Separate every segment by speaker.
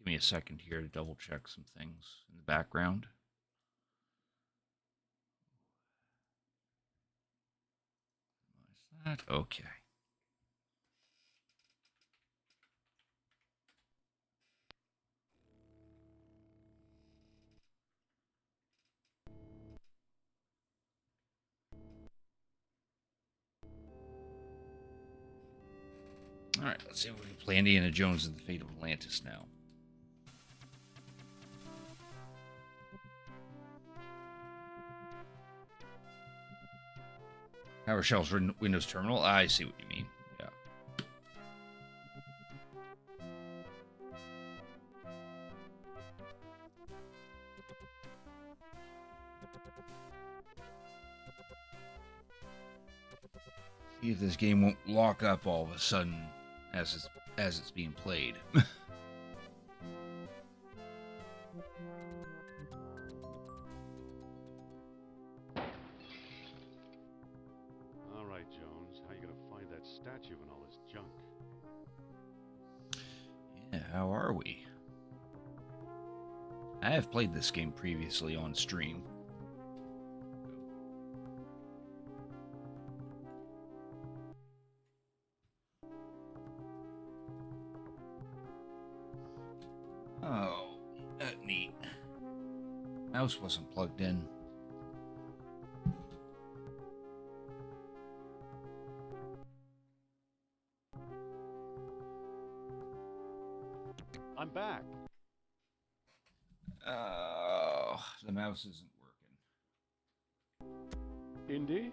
Speaker 1: Give me a second here to double check some things in the background. Minimize that. Okay. All right, let's see if we can play Indiana Jones and the Fate of Atlantis now. PowerShell's Windows terminal. I see what you mean. Yeah. See if this game won't lock up all of a sudden as it's being played.
Speaker 2: All right, Jones. How you gonna find that statue and all this junk?
Speaker 1: Yeah, how are we? I have played this game previously on stream. Oh, neat. Mouse wasn't plugged in.
Speaker 2: I'm back.
Speaker 1: Oh, the mouse isn't working.
Speaker 2: Indy?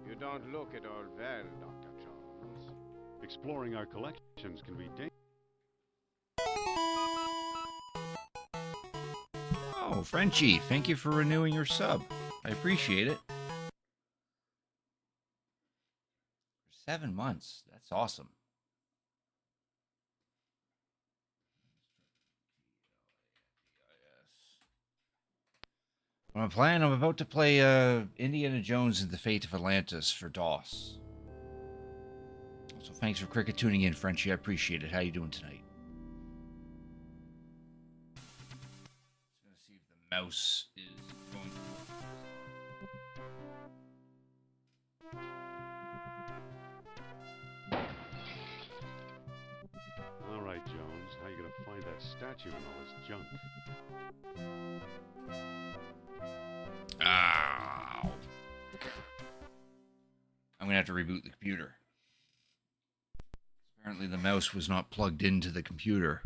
Speaker 3: You don't look at all well, Dr. Jones.
Speaker 2: Exploring our collections can be dangerous.
Speaker 1: Oh, Frenchie, thank you for renewing your sub. I appreciate it. For 7 months. That's awesome. I'm about to play Indiana Jones and the Fate of Atlantis for DOS. So thanks for cricket tuning in, Frenchie. I appreciate it. How you doing tonight? Just gonna see if the mouse is going to work.
Speaker 2: All right, Jones. How you gonna find that statue and all this junk?
Speaker 1: Ow. I'm gonna have to reboot the computer. Apparently the mouse was not plugged into the computer.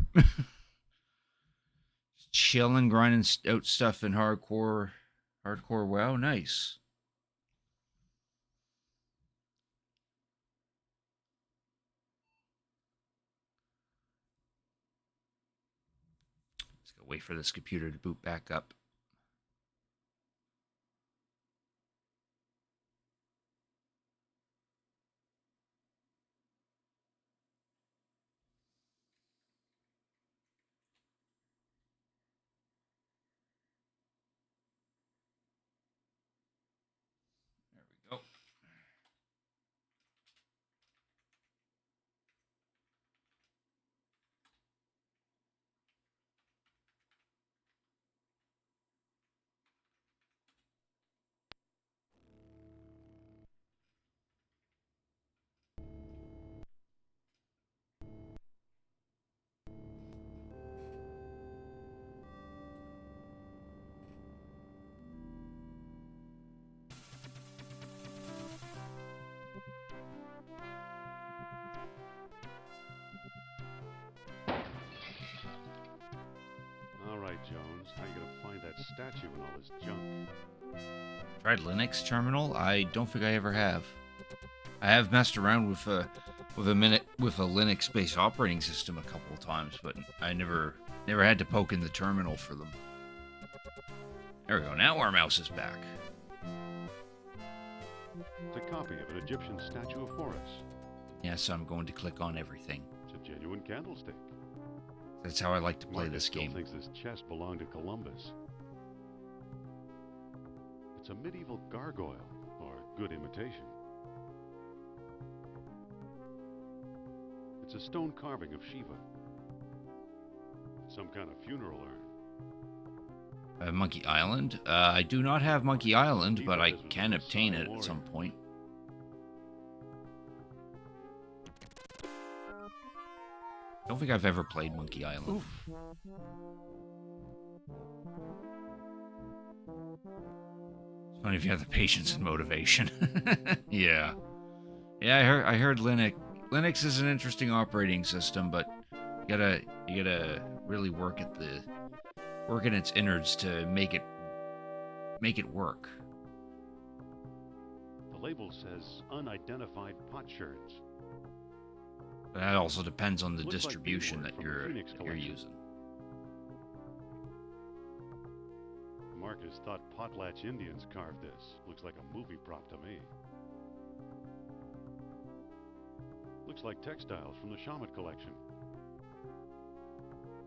Speaker 1: Chilling, grinding out stuff in hardcore. Wow, nice. Just gotta wait for this computer to boot back up. There we go.
Speaker 2: All right, Jones. How you gonna find that statue and all this junk?
Speaker 1: Tried Linux terminal? I don't think I ever have. I have messed around with a Linux-based operating system a couple of times, but I never had to poke in the terminal for them. There we go. Now our mouse is back.
Speaker 2: It's a copy of an Egyptian statue of Horus.
Speaker 1: Yes, I'm going to click on everything.
Speaker 2: It's a genuine candlestick.
Speaker 1: That's how I like to play
Speaker 2: Marcus
Speaker 1: this
Speaker 2: still
Speaker 1: game.
Speaker 2: thinks this chest belonged to Columbus. It's a medieval gargoyle, or good imitation. It's a stone carving of Shiva. Some kind of funeral urn.
Speaker 1: Monkey Island? I do not have Monkey Island, but I can obtain it at some point. I don't think I've ever played Monkey Island.
Speaker 2: Oof.
Speaker 1: It's funny if you have the patience and motivation. Yeah. Yeah, I heard Linux is an interesting operating system, but you gotta really work in its innards to make it work.
Speaker 2: The label says unidentified potsherds.
Speaker 1: But that also depends on the
Speaker 2: Looks like
Speaker 1: distribution
Speaker 2: paperwork
Speaker 1: that
Speaker 2: from the
Speaker 1: you're
Speaker 2: Phoenix collection.
Speaker 1: using.
Speaker 2: Marcus thought Potlatch Indians carved this. Looks like a movie prop to me. Looks like textiles from the Shamet collection.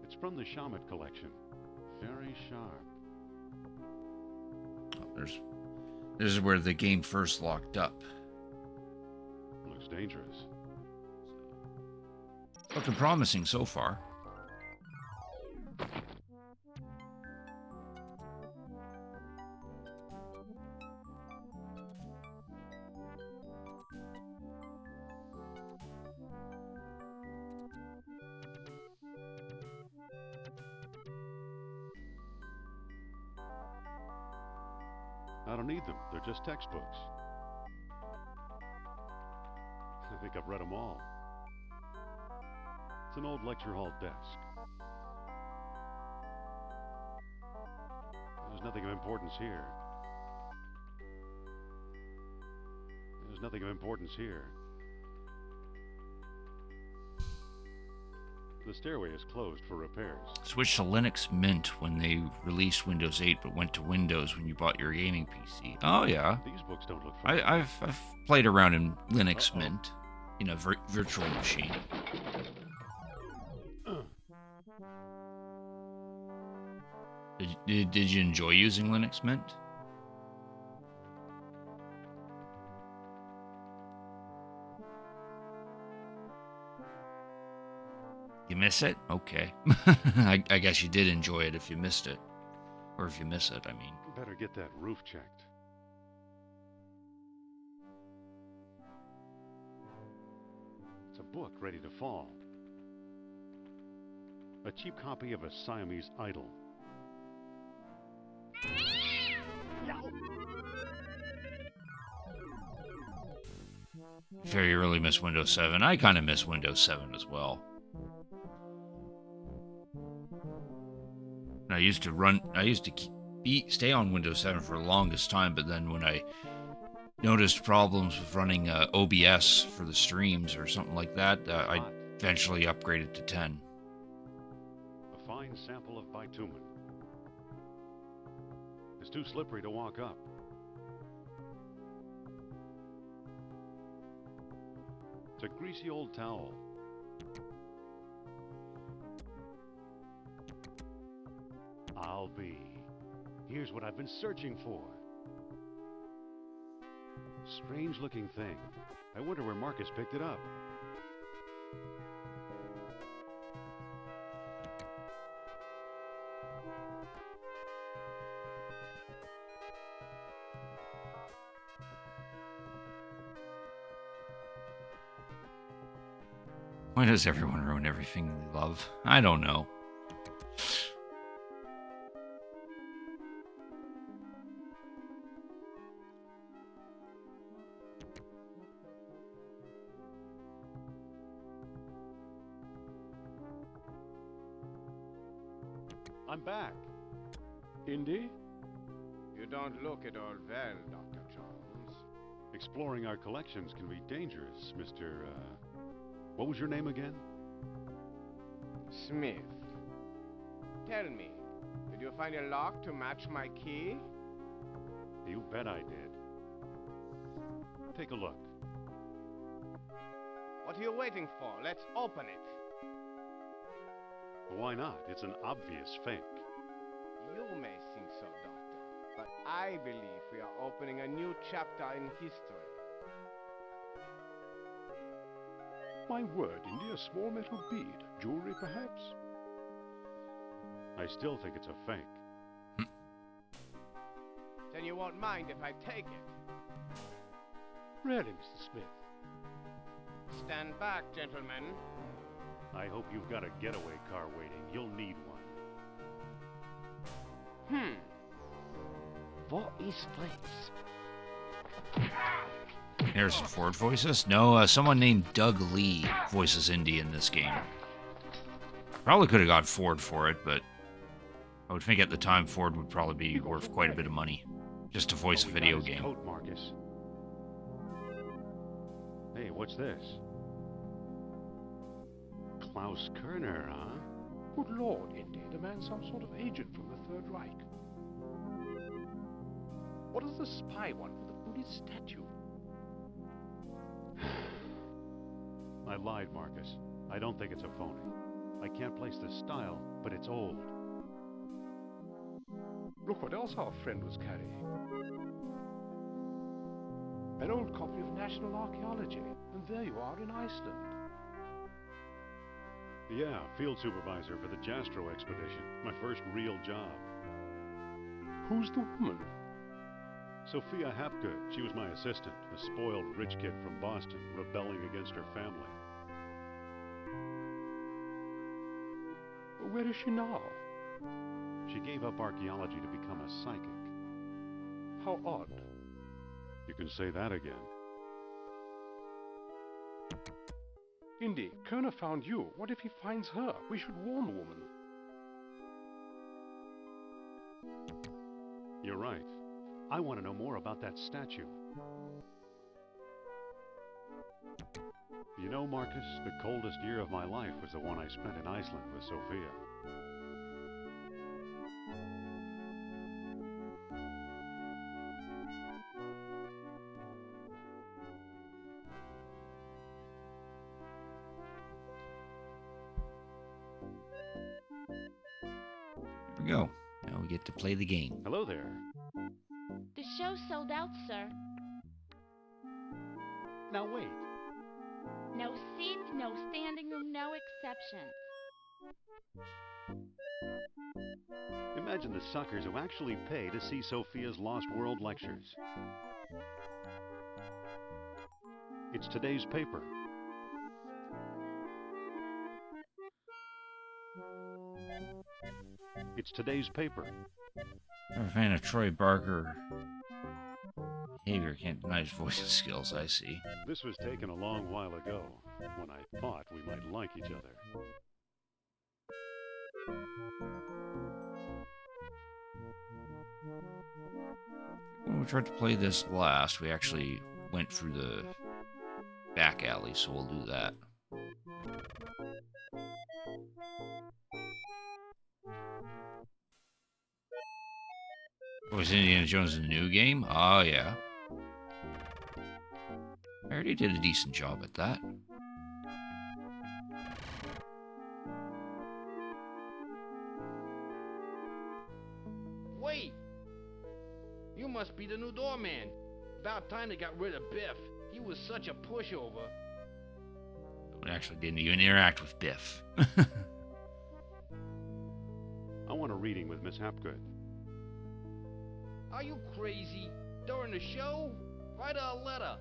Speaker 2: It's from the Shamet collection. Very sharp.
Speaker 1: Oh, this is where the game first locked up.
Speaker 2: Looks dangerous.
Speaker 1: Looking promising so far.
Speaker 2: I don't need them. They're just textbooks. I think I've read them all. It's an old lecture hall desk. There's nothing of importance here. There's nothing of importance here. The stairway is closed for repairs.
Speaker 1: Switched to Linux Mint when they released Windows 8, but went to Windows when you bought your gaming PC. Oh yeah,
Speaker 2: These books don't look familiar.
Speaker 1: I've played around in Linux Mint in a virtual machine. Did you enjoy using Linux Mint? You miss it? Okay. I guess you did enjoy it if you missed it. Or if you miss it, I mean.
Speaker 2: Better get that roof checked. It's a book ready to fall. A cheap copy of a Siamese idol.
Speaker 1: Very early miss Windows 7. I kind of miss Windows 7 as well. And I used to stay on Windows 7 for the longest time, but then when I noticed problems with running OBS for the streams or something like that, I eventually upgraded to 10.
Speaker 2: A fine sample of bitumen. It's too slippery to walk up. It's a greasy old towel. I'll be. Here's what I've been searching for. Strange looking thing. I wonder where Marcus picked it up.
Speaker 1: Why does everyone ruin everything they love? I don't know.
Speaker 2: I'm back. Indy?
Speaker 3: You don't look at all well, Dr. Jones.
Speaker 2: Exploring our collections can be dangerous, Mr. What was your name again?
Speaker 3: Smith. Tell me, did you find a lock to match my key?
Speaker 2: You bet I did. Take a look.
Speaker 3: What are you waiting for? Let's open it.
Speaker 2: Why not? It's an obvious fake.
Speaker 3: You may think so, Doctor, but I believe we are opening a new chapter in history.
Speaker 2: My word, Indy, a small metal bead. Jewelry, perhaps? I still think it's a fake.
Speaker 3: Then you won't mind if I take it.
Speaker 4: Really, Mr. Smith?
Speaker 3: Stand back, gentlemen.
Speaker 2: I hope you've got a getaway car waiting. You'll need one.
Speaker 4: What is this?
Speaker 1: Harrison Ford voices? No, someone named Doug Lee voices Indy in this game. Probably could have got Ford for it, but I would think at the time Ford would probably be worth quite a bit of money just to voice a
Speaker 2: Oh, we got
Speaker 1: video
Speaker 2: his
Speaker 1: game.
Speaker 2: Coat, Marcus. Hey, what's this? Klaus Kerner, huh?
Speaker 4: Good Lord, Indy, the man's some sort of agent from the Third Reich. What does the spy want with the Buddhist statue?
Speaker 2: I lied, Marcus. I don't think it's a phony. I can't place the style, but it's old.
Speaker 4: Look what else our friend was carrying. An old copy of National Archaeology, and there you are in Iceland.
Speaker 2: Yeah, field supervisor for the Jastro expedition. My first real job.
Speaker 4: Who's the woman?
Speaker 2: Sophia Hapgood. She was my assistant, a spoiled rich kid from Boston, rebelling against her family.
Speaker 4: Where is she now?
Speaker 2: She gave up archaeology to become a psychic.
Speaker 4: How odd.
Speaker 2: You can say that again.
Speaker 4: Indy, Kerner found you. What if he finds her? We should warn the woman.
Speaker 2: You're right. I want to know more about that statue. You know, Marcus, the coldest year of my life was the one I spent in Iceland with Sophia.
Speaker 1: Here we go. Now we get to play the game.
Speaker 2: Hello there.
Speaker 5: The show's sold out, sir.
Speaker 2: Now wait.
Speaker 5: No seats, no standing room, no exceptions.
Speaker 2: Imagine the suckers who actually pay to see Sophia's Lost World lectures. It's today's paper. It's today's paper.
Speaker 1: I'm a fan of Troy Barker. Behavior can't deny his voice skills, I see.
Speaker 2: This was taken a long while ago, when I thought we might like each other.
Speaker 1: When we tried to play this last, we actually went through the back alley, so we'll do that. Was Indiana Jones a new game? Oh, yeah. I already did a decent job at that.
Speaker 6: Wait! You must be the new doorman. About time they got rid of Biff. He was such a pushover.
Speaker 1: We actually didn't even interact with Biff.
Speaker 2: I want a reading with Miss Hapgood.
Speaker 6: Are you crazy? During the show? Write her a letter.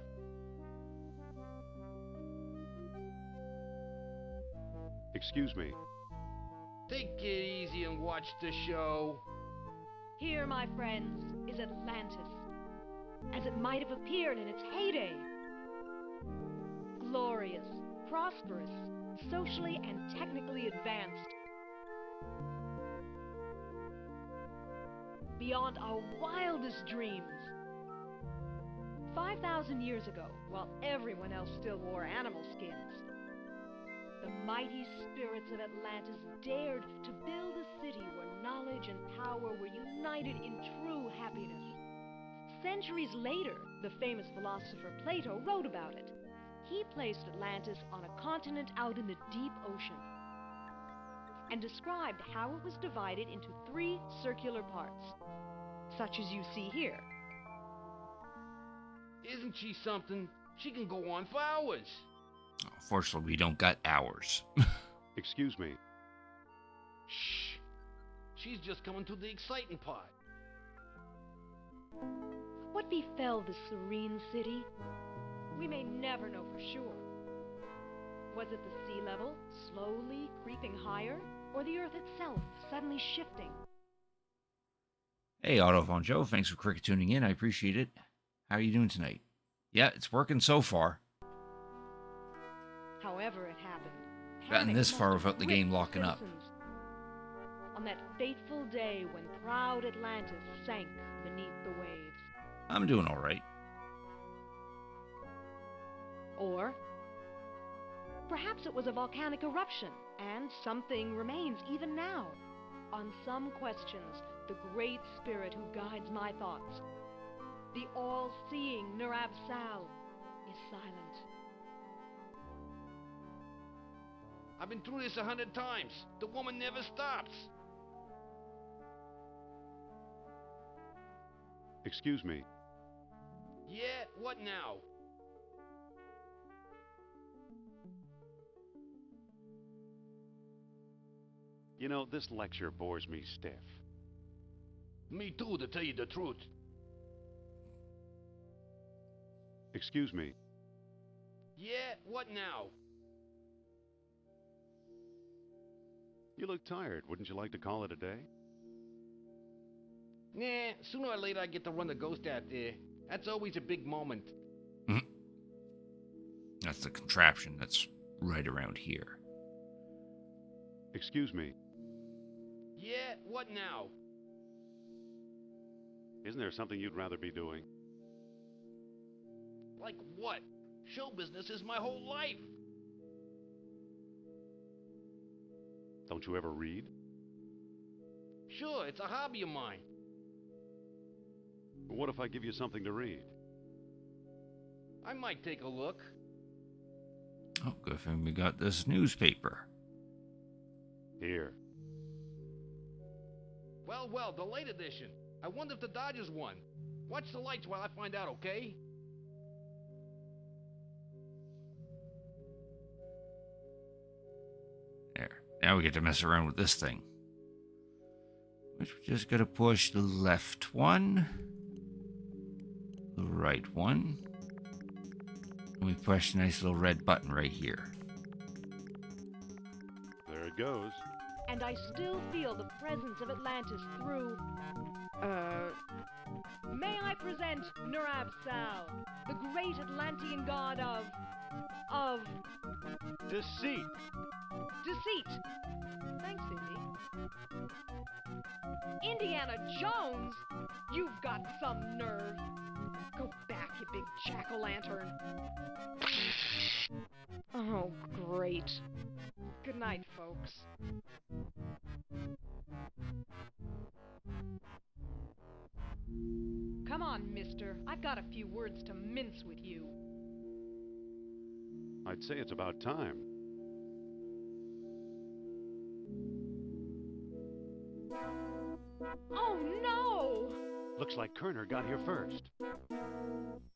Speaker 2: Excuse me.
Speaker 6: Take it easy and watch the show.
Speaker 7: Here, my friends, is Atlantis, as it might have appeared in its heyday. Glorious, prosperous, socially and technically advanced. Beyond our wildest dreams. 5,000 years ago, while everyone else still wore animal skins, the mighty spirits of Atlantis dared to build a city where knowledge and power were united in true happiness. Centuries later, the famous philosopher Plato wrote about it. He placed Atlantis on a continent out in the deep ocean and described how it was divided into 3 circular parts, such as you see here.
Speaker 6: Isn't she something? She can go on for hours.
Speaker 1: Unfortunately, we don't got hours.
Speaker 2: Excuse me.
Speaker 6: Shh. She's just coming to the exciting part.
Speaker 7: What befell the serene city? We may never know for sure. Was it the sea level slowly creeping higher, or the earth itself suddenly shifting?
Speaker 1: Hey, Autophone Joe, thanks for cricket tuning in. I appreciate it. How are you doing tonight? Yeah, it's working so far.
Speaker 7: However it happened,
Speaker 1: Gotten
Speaker 7: panic
Speaker 1: this
Speaker 7: must
Speaker 1: far
Speaker 7: have
Speaker 1: without the
Speaker 7: gripped
Speaker 1: game locking up.
Speaker 7: citizens. On that fateful day when proud Atlantis sank beneath the waves.
Speaker 1: I'm doing all right.
Speaker 7: Or perhaps it was a volcanic eruption, and something remains even now. On some questions, the great spirit who guides my thoughts, the all-seeing Nurab Sal, is silent.
Speaker 6: I've been through this 100 times. The woman never stops.
Speaker 2: Excuse me.
Speaker 6: Yeah, what now?
Speaker 2: You know, this lecture bores me stiff.
Speaker 6: Me too, to tell you the truth.
Speaker 2: Excuse me.
Speaker 6: Yeah, what now?
Speaker 2: You look tired. Wouldn't you like to call it a day?
Speaker 6: Nah, sooner or later I get to run the ghost out there. That's always a big moment.
Speaker 1: That's the contraption that's right around here.
Speaker 2: Excuse me.
Speaker 6: Yeah, what now?
Speaker 2: Isn't there something you'd rather be doing?
Speaker 6: Like what? Show business is my whole life.
Speaker 2: Don't you ever read?
Speaker 6: Sure, it's a hobby of mine.
Speaker 2: What if I give you something to read?
Speaker 6: I might take a look.
Speaker 1: Oh, good thing we got this newspaper.
Speaker 2: Here.
Speaker 6: Well, the late edition. I wonder if the Dodgers won. Watch the lights while I find out, okay?
Speaker 1: There. Now we get to mess around with this thing. Which we just gotta push the left one. The right one. And we push a nice little red button right here.
Speaker 2: There it goes.
Speaker 7: And I still feel the presence of Atlantis through... May I present Nurab Sal, the great Atlantean god of...
Speaker 3: Deceit.
Speaker 7: deceit. Thanks, Indy. Indiana Jones? You've got some nerve. Go back, you big jack-o'-lantern. Oh, great. Good night, folks. Come on, mister. I've got a few words to mince with you.
Speaker 2: I'd say it's about time.
Speaker 7: Oh, no!
Speaker 2: Looks like Kerner got here first.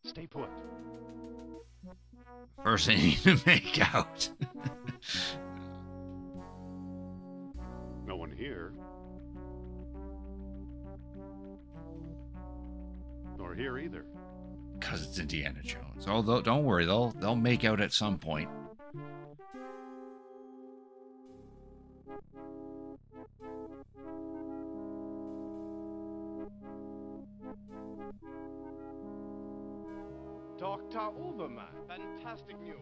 Speaker 2: Stay put.
Speaker 1: First thing you need to make out.
Speaker 2: No one here. Nor here either.
Speaker 1: Because it's Indiana Jones. Although, don't worry, they'll make out at some point.
Speaker 3: Dr. Obermann. Fantastic news.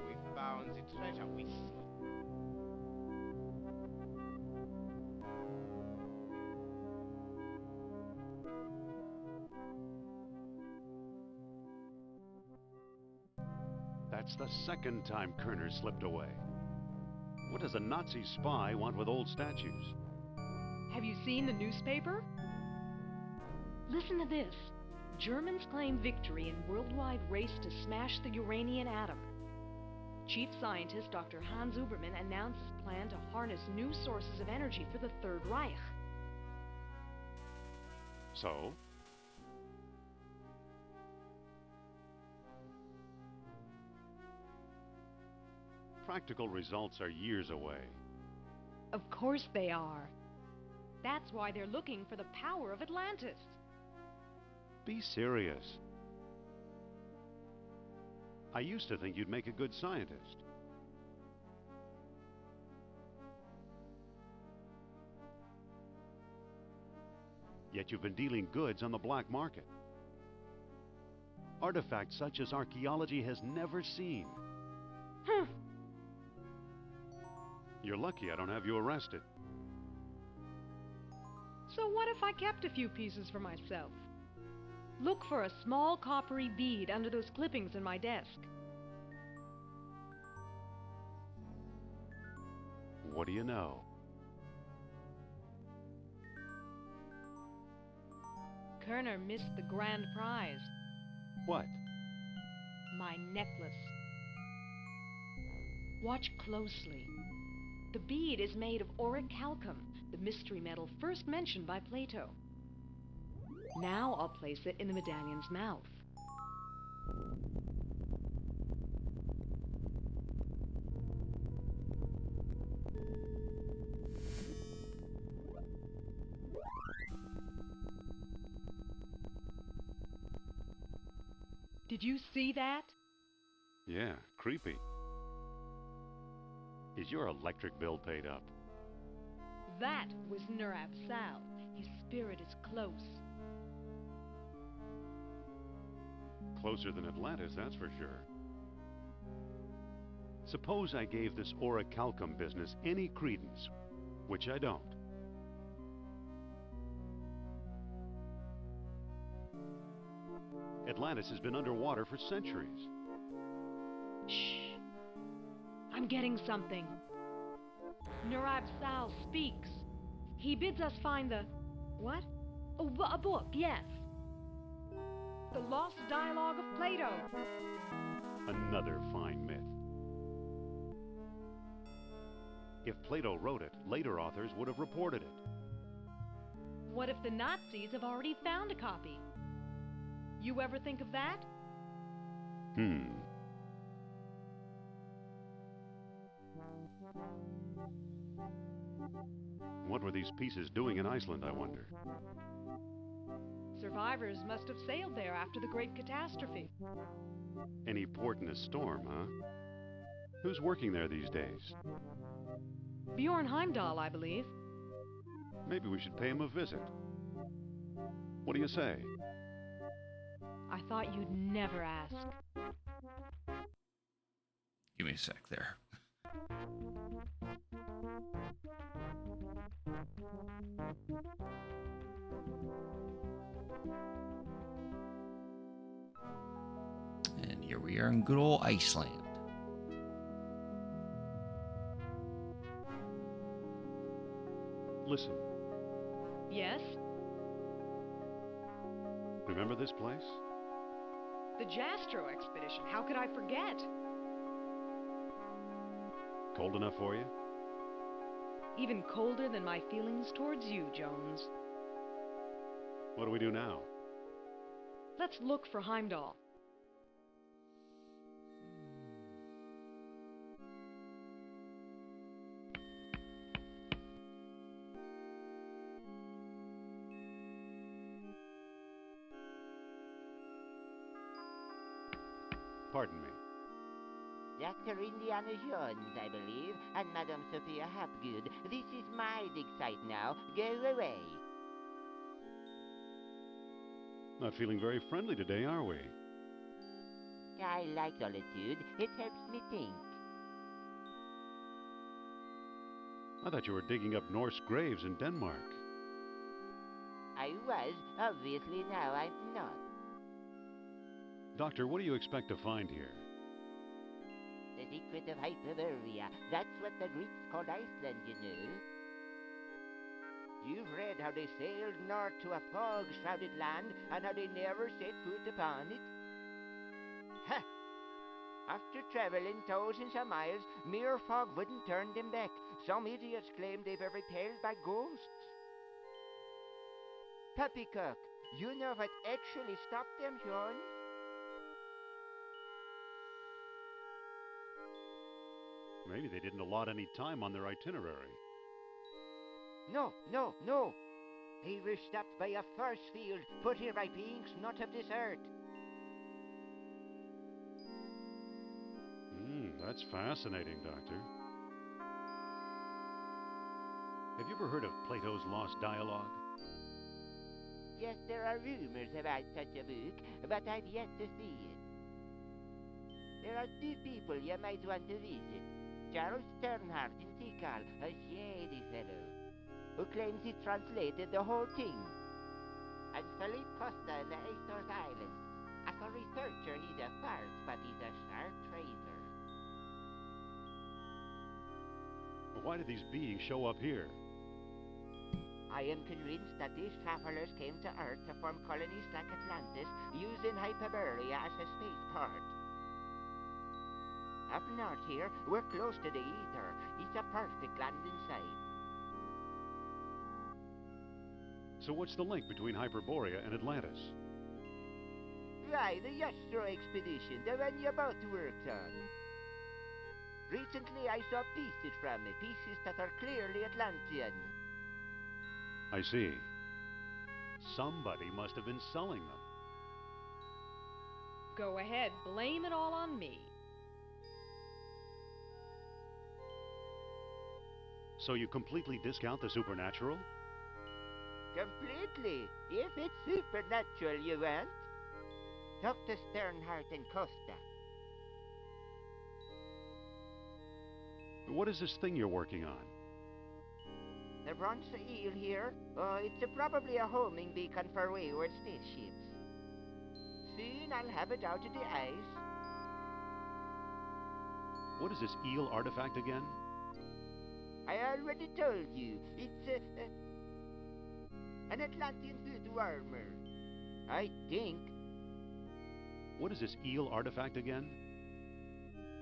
Speaker 3: We found the treasure we seek.
Speaker 2: That's the second time Kerner slipped away. What does a Nazi spy want with old statues?
Speaker 7: Have you seen the newspaper? Listen to this. Germans claim victory in worldwide race to smash the Uranian atom. Chief scientist Dr. Hans Ubermann announced his plan to harness new sources of energy for the Third Reich.
Speaker 2: So? Practical results are years away.
Speaker 7: Of course they are. That's why they're looking for the power of Atlantis.
Speaker 2: Be serious. I used to think you'd make a good scientist. Yet you've been dealing goods on the black market. Artifacts such as archaeology has never seen. You're lucky I don't have you arrested.
Speaker 7: So what if I kept a few pieces for myself? Look for a small coppery bead under those clippings in my desk.
Speaker 2: What do you know?
Speaker 7: Kerner missed the grand prize.
Speaker 2: What?
Speaker 7: My necklace. Watch closely. The bead is made of orichalcum, the mystery metal first mentioned by Plato. Now I'll place it in the medallion's mouth. Did you see that?
Speaker 2: Yeah, creepy. Is your electric bill paid up?
Speaker 7: That was Nurab Sal. His spirit is close.
Speaker 2: Closer than Atlantis, that's for sure. Suppose I gave this orichalcum business any credence, which I don't. Atlantis has been underwater for centuries.
Speaker 7: Shh. I'm getting something. Nurab Sal speaks. He bids us find the... what? Oh, a book, yes. The Lost Dialogue of Plato.
Speaker 2: Another fine myth. If Plato wrote it, later authors would have reported it.
Speaker 7: What if the Nazis have already found a copy? You ever think of that?
Speaker 2: What were these pieces doing in Iceland, I wonder?
Speaker 7: Survivors must have sailed there after the great catastrophe.
Speaker 2: Any port in a storm, huh? Who's working there these days?
Speaker 7: Bjorn Heimdall, I believe.
Speaker 2: Maybe we should pay him a visit. What do you say?
Speaker 7: I thought you'd never ask.
Speaker 1: Give me a sec there. And here we are in good old Iceland.
Speaker 2: Listen,
Speaker 7: Yes?
Speaker 2: remember this place?
Speaker 7: The Jastro expedition. How could I forget?
Speaker 2: Cold enough for you?
Speaker 7: Even colder than my feelings towards you, Jones.
Speaker 2: What do we do now?
Speaker 7: Let's look for Heimdall.
Speaker 2: Pardon me.
Speaker 8: Dr. Indiana Jones, I believe, and Madame Sophia Hapgood. This is my dig site now. Go away.
Speaker 2: Not feeling very friendly today, are we?
Speaker 8: I like solitude. It helps me think.
Speaker 2: I thought you were digging up Norse graves in Denmark.
Speaker 8: I was. Obviously now I'm not.
Speaker 2: Doctor, what do you expect to find here?
Speaker 8: The secret of Hyperborea. That's what the Greeks called Iceland, you know. You've read how they sailed north to a fog-shrouded land and how they never set foot upon it? Ha! After traveling thousands of miles, mere fog wouldn't turn them back. Some idiots claim they were repelled by ghosts. Poppycock, you know what actually stopped them, John?
Speaker 2: Maybe they didn't allot any time on their itinerary.
Speaker 8: No, no, no. They were stopped by a force field put here by beings not of this earth.
Speaker 2: That's fascinating, Doctor. Have you ever heard of Plato's Lost Dialogue?
Speaker 8: Yes, there are rumors about such a book, but I've yet to see it. There are two people you might want to visit. Charles Sternhardt in Tikal, a shady fellow, who claims he translated the whole thing. And Philippe Costa in the Azores Islands. As a researcher, he's a farce, but he's a sharp trader.
Speaker 2: Why did these beings show up here?
Speaker 8: I am convinced that these travelers came to Earth to form colonies like Atlantis, using Hyperborea as a spaceport. Up north here, we're close to the ether. It's a perfect landing site.
Speaker 2: So what's the link between Hyperborea and Atlantis?
Speaker 8: Why, the Yastro expedition, the one you both worked on. Recently I saw pieces from it, pieces that are clearly Atlantean.
Speaker 2: I see. Somebody must have been selling them.
Speaker 7: Go ahead, blame it all on me.
Speaker 2: So you completely discount the supernatural?
Speaker 8: Completely. If it's supernatural you want. Talk to Sternhardt and Costa.
Speaker 2: What is this thing you're working on?
Speaker 8: The bronze eel here, it's probably a homing beacon for wayward spaceships. Soon I'll have it out of the ice.
Speaker 2: What is this eel artifact again?
Speaker 8: I already told you, it's an Atlantean voodoo armor. I think.
Speaker 2: What is this eel artifact again?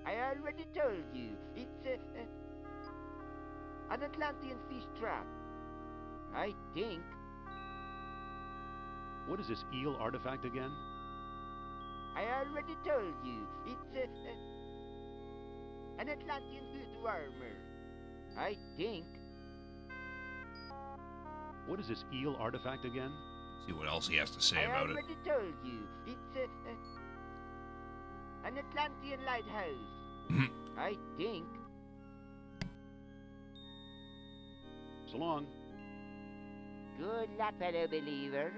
Speaker 8: I already told you, it's an Atlantean fish trap. I think.
Speaker 2: What is this eel artifact again?
Speaker 8: I already told you, it's an Atlantean voodoo armor. I think.
Speaker 2: What is this eel artifact again?
Speaker 1: See what else he has to say
Speaker 8: I
Speaker 1: about it.
Speaker 8: already told you, it's an Atlantean lighthouse. I think.
Speaker 2: So long.
Speaker 8: Good luck, fellow believer.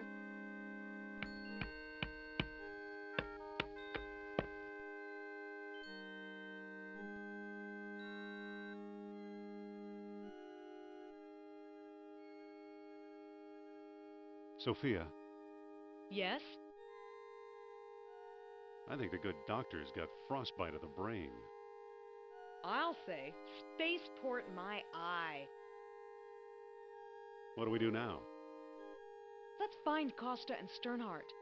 Speaker 2: Sophia,
Speaker 7: Yes?
Speaker 2: I think the good doctor's got frostbite of the brain.
Speaker 7: I'll say, spaceport my eye.
Speaker 2: What do we do now?
Speaker 7: Let's find Costa and Sternhardt.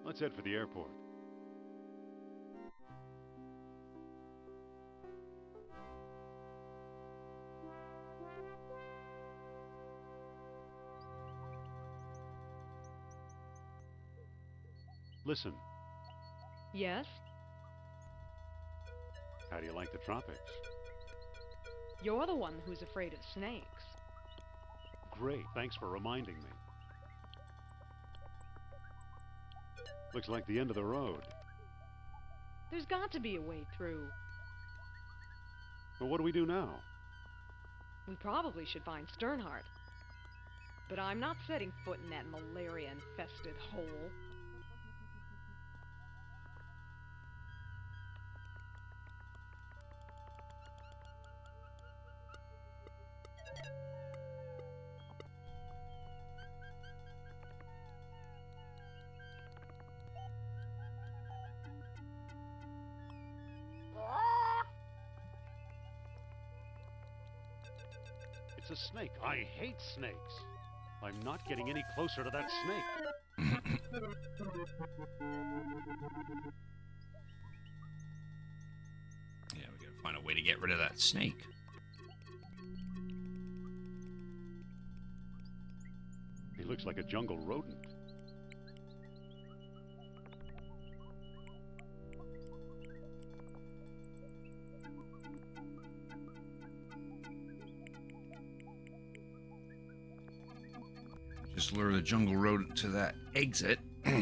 Speaker 2: Let's head for the airport. Listen,
Speaker 7: Yes?
Speaker 2: how do you like the tropics?
Speaker 7: You're the one who's afraid of snakes.
Speaker 2: Great, thanks for reminding me. Looks like the end of the road.
Speaker 7: There's got to be a way through.
Speaker 2: Well, what do we do now?
Speaker 7: We probably should find Sternhardt. But I'm not setting foot in that malaria-infested hole.
Speaker 2: It's a snake. I hate snakes. I'm not getting any closer to that snake.
Speaker 1: Yeah, we gotta find a way to get rid of that snake.
Speaker 2: He looks like a jungle rodent.
Speaker 1: Just lure the jungle rodent to that exit. Give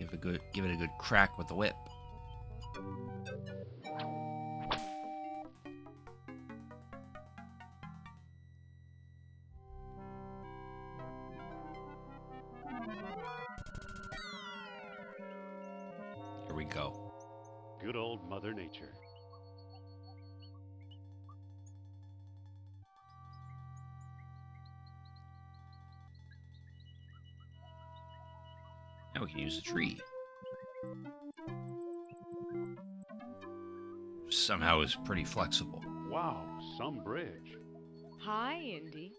Speaker 1: it a good crack with the whip. Here we go.
Speaker 2: Good old Mother Nature.
Speaker 1: Now we can use the tree. Somehow is pretty flexible.
Speaker 2: Wow, some bridge.
Speaker 7: Hi, Indy.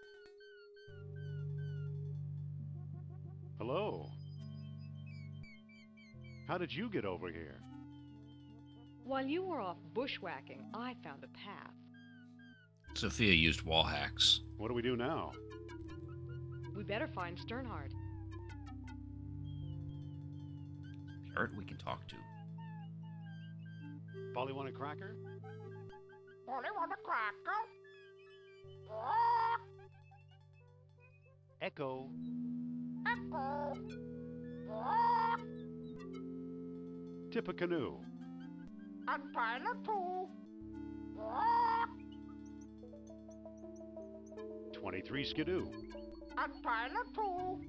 Speaker 2: Hello. How did you get over here?
Speaker 7: While you were off bushwhacking, I found a path.
Speaker 1: Sophia used wall hacks.
Speaker 2: What do we do now?
Speaker 7: We better find Sternhard.
Speaker 1: Parrot we can talk to.
Speaker 2: Polly want a cracker?
Speaker 8: Polly want a cracker?
Speaker 2: Echo.
Speaker 8: Echo.
Speaker 2: Tip a canoe.
Speaker 8: And Tyler too.
Speaker 2: 23 skidoo.
Speaker 8: And Tyler too.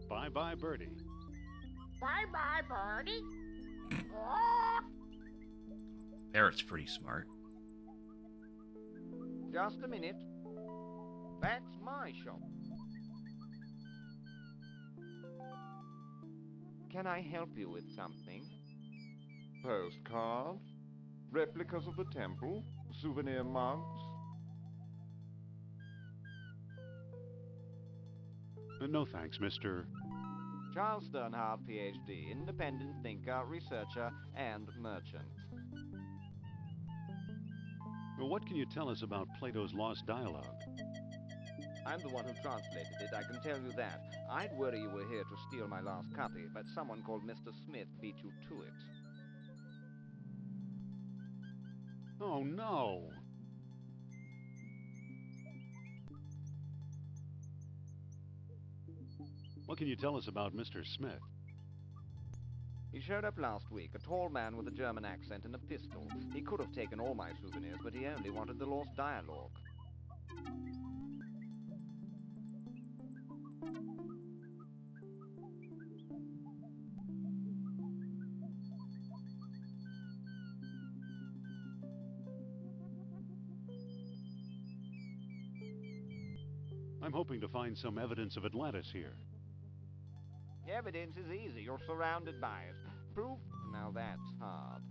Speaker 2: Bye-bye, birdie.
Speaker 8: Bye-bye, birdie.
Speaker 1: Parrot's pretty smart.
Speaker 3: Just a minute. That's my shop. Can I help you with something?
Speaker 9: Postcards, replicas of the temple, souvenir mugs.
Speaker 2: No thanks, Mr.
Speaker 3: Charles Sternhard, PhD, independent thinker, researcher, and merchant.
Speaker 2: Well, what can you tell us about Plato's Lost Dialogue?
Speaker 3: I'm the one who translated it, I can tell you that. I'd worry you were here to steal my last copy, but someone called Mr. Smith beat you to it.
Speaker 2: Oh, no. What can you tell us about Mr. Smith?
Speaker 3: He showed up last week, a tall man with a German accent and a pistol. He could have taken all my souvenirs, but he only wanted the Lost Dialogue.
Speaker 2: I'm hoping to find some evidence of Atlantis here.
Speaker 3: Evidence is easy. You're surrounded by it. Proof? Now that's hard.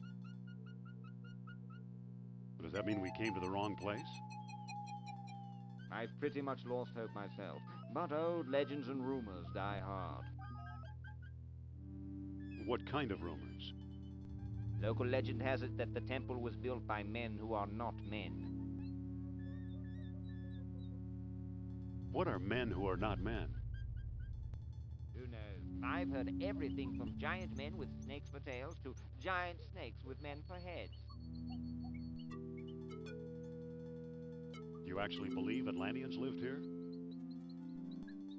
Speaker 2: Does that mean we came to the wrong place?
Speaker 3: I've pretty much lost hope myself. But old legends and rumors die hard.
Speaker 2: What kind of rumors?
Speaker 3: Local legend has it that the temple was built by men who are not men.
Speaker 2: What are men who are not men?
Speaker 8: Who knows? I've heard everything from giant men with snakes for tails to giant snakes with men for heads.
Speaker 2: You actually believe Atlanteans lived here?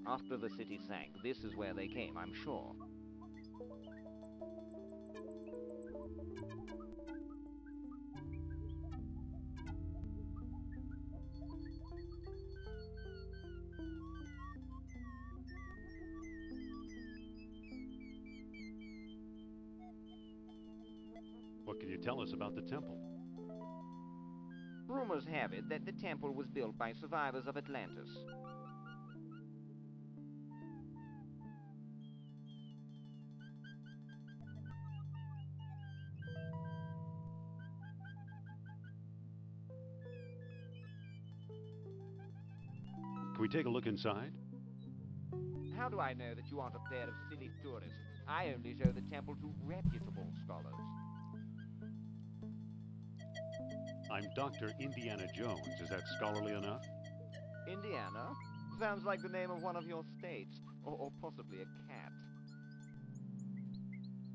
Speaker 3: After the city sank, this is where they came, I'm sure.
Speaker 2: What can you tell us about the temple?
Speaker 3: Rumors have it that the temple was built by survivors of Atlantis.
Speaker 2: Can we take a look inside?
Speaker 3: How do I know that you aren't a pair of silly tourists? I only show the temple to reputable scholars.
Speaker 2: I'm Dr. Indiana Jones. Is that scholarly enough?
Speaker 3: Indiana? Sounds like the name of one of your states, or possibly a cat.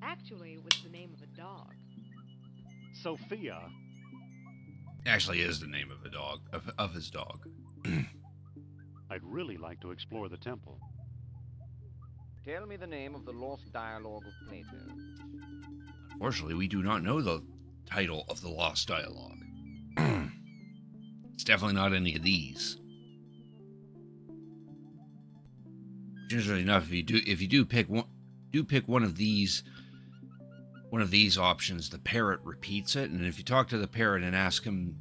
Speaker 7: Actually, it was the name of a dog.
Speaker 2: Sophia.
Speaker 1: Actually, is the name of a dog of his dog.
Speaker 2: I'd really like to explore the temple.
Speaker 3: Tell me the name of the Lost Dialogue of Plato.
Speaker 1: Unfortunately, we do not know the title of the Lost Dialogue. It's definitely not any of these. Interestingly enough, if you do pick one of these options, the parrot repeats it, and if you talk to the parrot and ask him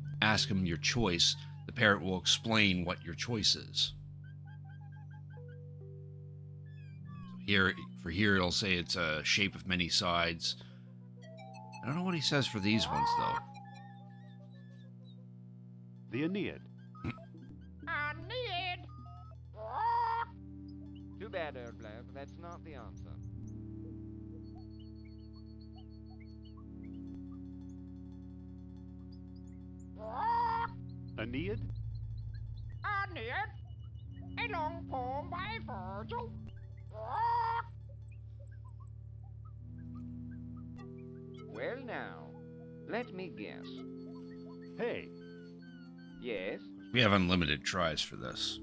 Speaker 1: your choice, the parrot will explain what your choice is. So here it'll say it's a shape of many sides. I don't know what he says for these ones though.
Speaker 2: The Aeneid.
Speaker 3: Aeneid! Too bad, old bloke. That's not the answer.
Speaker 2: Aeneid?
Speaker 3: Aeneid? A long poem by Virgil? Well now, let me guess.
Speaker 2: Hey,
Speaker 3: Yes,
Speaker 1: We have unlimited tries for this.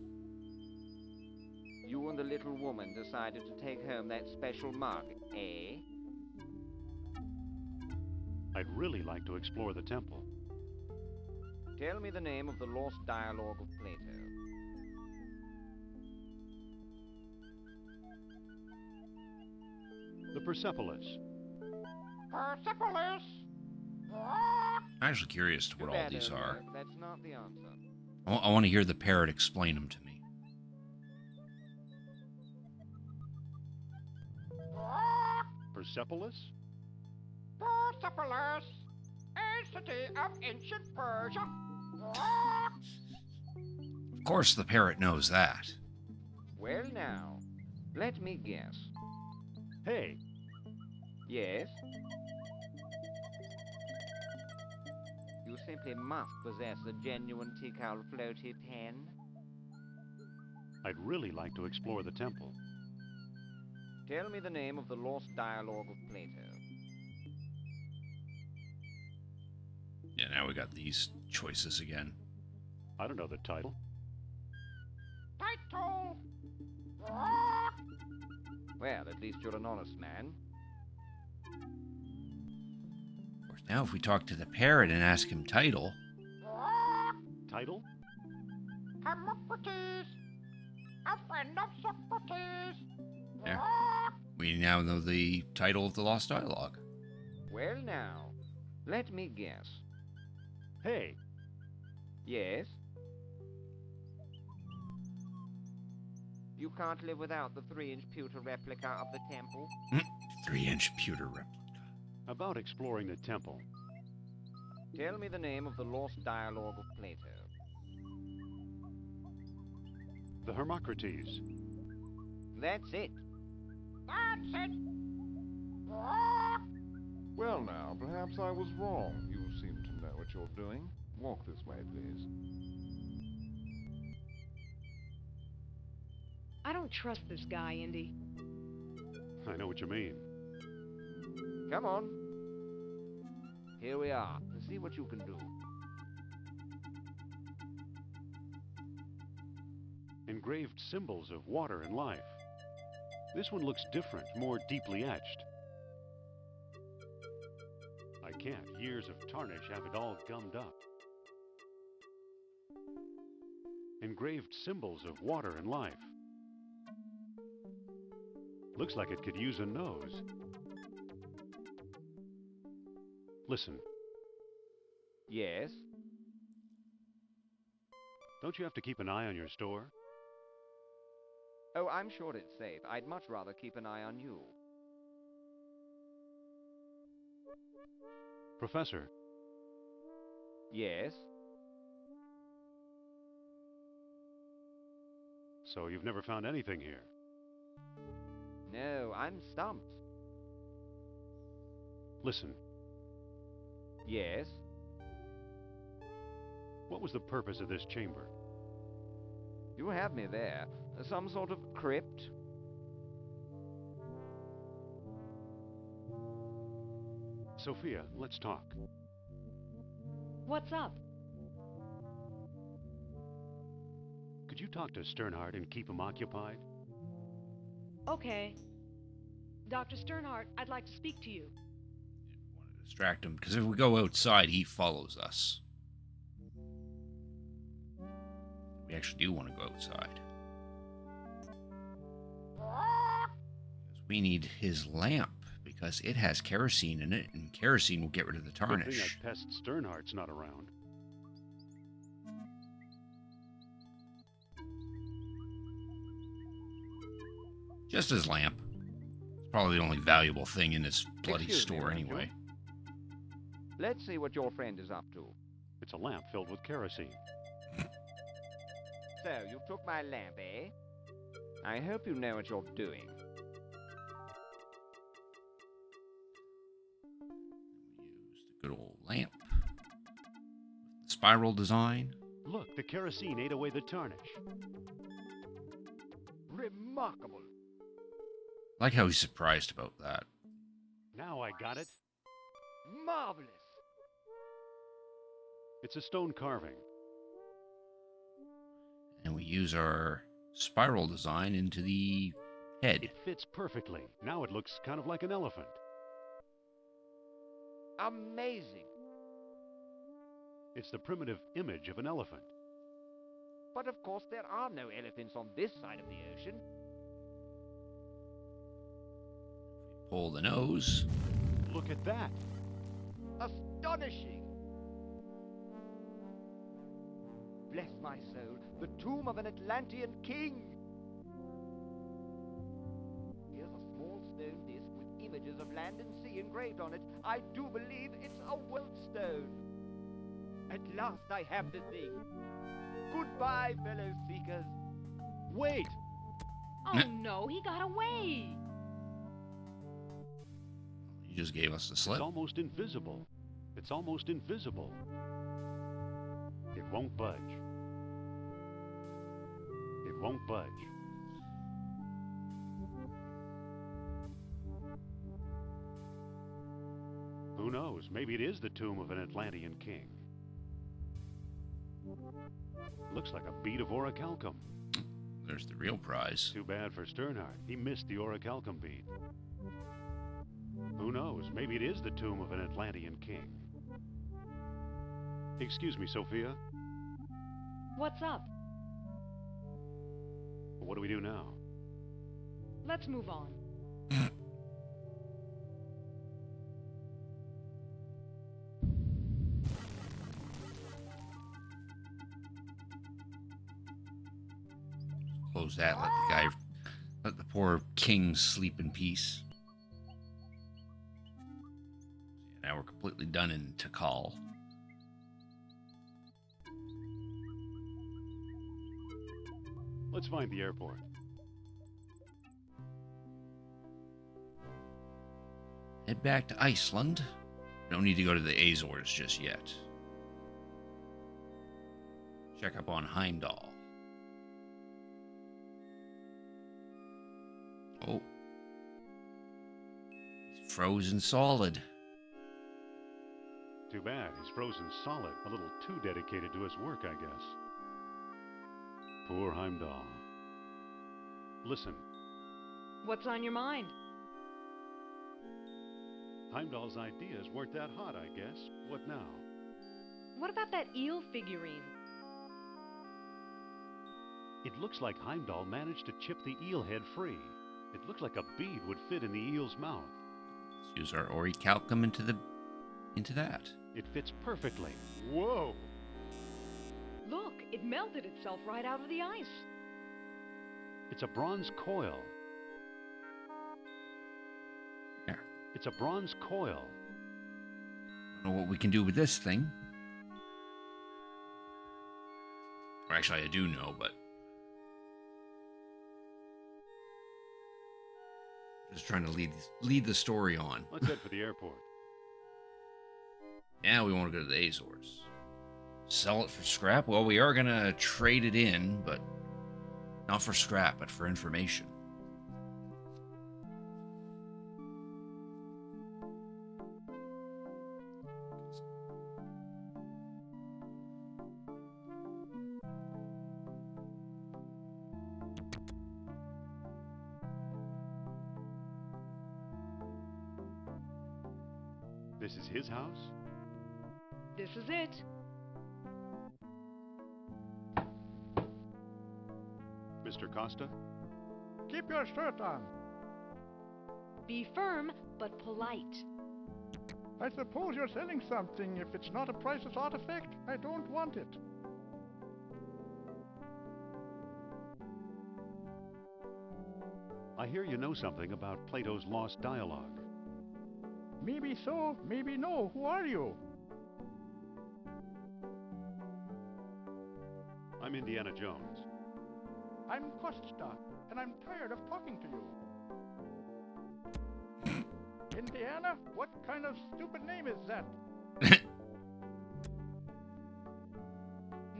Speaker 3: you and the little woman decided to take home that special mug, eh?
Speaker 2: I'd really like to explore the temple.
Speaker 3: Tell me the name of the Lost Dialogue of Plato.
Speaker 2: The Persepolis.
Speaker 3: Persepolis!
Speaker 1: I'm actually curious to what all these are.
Speaker 3: That's not the answer.
Speaker 1: I want to hear the parrot explain them to me.
Speaker 2: Persepolis?
Speaker 3: Persepolis, a city of ancient Persia.
Speaker 1: Of course, the parrot knows that.
Speaker 3: Well now, let me guess.
Speaker 2: Hey,
Speaker 3: Yes? You simply must possess a genuine Tikal floaty pen.
Speaker 2: I'd really like to explore the temple.
Speaker 3: Tell me the name of the Lost Dialogue of Plato.
Speaker 1: Yeah, now we got these choices again.
Speaker 2: I don't know the title.
Speaker 3: Title! Well, at least you're an honest man.
Speaker 1: Of course, now if we talk to the parrot and ask him title,
Speaker 2: Title?
Speaker 3: Hermocrates, a friend of Socrates.
Speaker 1: Yeah. we now know the title of the Lost Dialogue.
Speaker 3: Well now, let me guess.
Speaker 2: Hey,
Speaker 3: Yes? You can't live without the 3-inch pewter replica of the temple?
Speaker 1: 3-inch pewter replica.
Speaker 2: about exploring the temple.
Speaker 3: Tell me the name of the Lost Dialogue of Plato.
Speaker 2: The Hermocrates.
Speaker 3: That's it. That's it.
Speaker 9: Well now, perhaps I was wrong. You seem to know what you're doing. Walk this way, please.
Speaker 7: I don't trust this guy, Indy.
Speaker 2: I know what you mean.
Speaker 3: Come on. Here we are. Let's see what you can do.
Speaker 2: Engraved symbols of water and life. This one looks different, more deeply etched. I can't. Years of tarnish have it all gummed up. Engraved symbols of water and life. Looks like it could use a nose. Listen,
Speaker 3: Yes?
Speaker 2: don't you have to keep an eye on your store?
Speaker 3: Oh, I'm sure it's safe. I'd much rather keep an eye on you.
Speaker 2: Professor,
Speaker 3: Yes?
Speaker 2: so you've never found anything here?
Speaker 3: No, I'm stumped.
Speaker 2: Listen,
Speaker 3: Yes?
Speaker 2: what was the purpose of this chamber?
Speaker 3: You have me there. Some sort of crypt?
Speaker 2: Sophia, let's talk.
Speaker 7: What's up?
Speaker 2: Could you talk to Sternhardt and keep him occupied?
Speaker 7: Okay. Dr. Sternhardt, I'd like to speak to you.
Speaker 1: Want to distract him, because if we go outside, he follows us. We actually do want to go outside. Because we need his lamp, because it has kerosene in it, and kerosene will get rid of the
Speaker 2: Good thing
Speaker 1: tarnish.
Speaker 2: that pest Sternhardt's not around.
Speaker 1: Just his lamp. It's probably the only valuable thing in this bloody
Speaker 3: Excuse me,
Speaker 1: store
Speaker 3: won't you?
Speaker 1: anyway.
Speaker 3: Let's see what your friend is up to.
Speaker 2: It's a lamp filled with kerosene.
Speaker 3: So, you took my lamp, eh? I hope you know what you're doing.
Speaker 1: Use the good old lamp. Spiral design.
Speaker 2: Look, the kerosene ate away the tarnish.
Speaker 3: Remarkable.
Speaker 1: I like how he's surprised about that.
Speaker 2: Now I got it.
Speaker 3: Marvelous.
Speaker 2: It's a stone carving.
Speaker 1: And we use our spiral design into the head.
Speaker 2: It fits perfectly. Now it looks kind of like an elephant.
Speaker 3: Amazing.
Speaker 2: It's the primitive image of an elephant.
Speaker 3: But of course there are no elephants on this side of the ocean.
Speaker 1: Pull the nose.
Speaker 2: Look at that.
Speaker 3: Astonishing! Bless my soul, the tomb of an Atlantean king! Here's a small stone disc with images of land and sea engraved on it. I do believe it's a world stone. At last I have the thing. Goodbye, fellow seekers.
Speaker 2: Wait!
Speaker 7: Oh no, he got away!
Speaker 1: He just gave us the
Speaker 2: It's
Speaker 1: slip.
Speaker 2: almost invisible. It's almost invisible. It won't budge. It won't budge. Who knows? Maybe it is the tomb of an Atlantean king. Looks like a bead of orichalcum.
Speaker 1: There's the real prize.
Speaker 2: Too bad for Sternhardt. He missed the orichalcum bead. Who knows? Maybe it is the tomb of an Atlantean king. Excuse me, Sophia.
Speaker 7: What's up?
Speaker 2: What do we do now?
Speaker 7: Let's move on.
Speaker 1: Close that. Let the poor king sleep in peace. Now we're completely done in Tikal.
Speaker 2: Let's find the airport.
Speaker 1: Head back to Iceland. Don't need to go to the Azores just yet. Check up on Heimdall. Oh. He's frozen solid.
Speaker 2: Too bad. He's frozen solid. A little too dedicated to his work, I guess. Poor Heimdall. Listen,
Speaker 7: What's on your mind?
Speaker 2: Heimdall's ideas weren't that hot, I guess. What now?
Speaker 7: What about that eel figurine?
Speaker 2: It looks like Heimdall managed to chip the eel head free. It looks like a bead would fit in the eel's mouth.
Speaker 1: Let's use our orichalcum into that.
Speaker 2: It fits perfectly. Whoa!
Speaker 7: Look, it melted itself right out of the ice.
Speaker 2: It's a bronze coil.
Speaker 1: There.
Speaker 2: It's a bronze coil.
Speaker 1: Don't know what we can do with this thing. Or actually, I do know, but just trying to lead the story on.
Speaker 2: Let's head for the airport.
Speaker 1: Yeah, we want to go to the Azores. Sell it for scrap? Well, we are going to trade it in, but not for scrap, but for information.
Speaker 2: This is his house?
Speaker 7: This is it.
Speaker 2: Mr. Costa?
Speaker 10: Keep your shirt on.
Speaker 7: Be firm, but polite.
Speaker 10: I suppose you're selling something. If it's not a priceless artifact, I don't want it.
Speaker 2: I hear you know something about Plato's Lost Dialogue.
Speaker 10: Maybe so, maybe no. Who are you?
Speaker 2: I'm Indiana Jones.
Speaker 10: I'm Costa, and I'm tired of talking to you. Indiana? What kind of stupid name is that?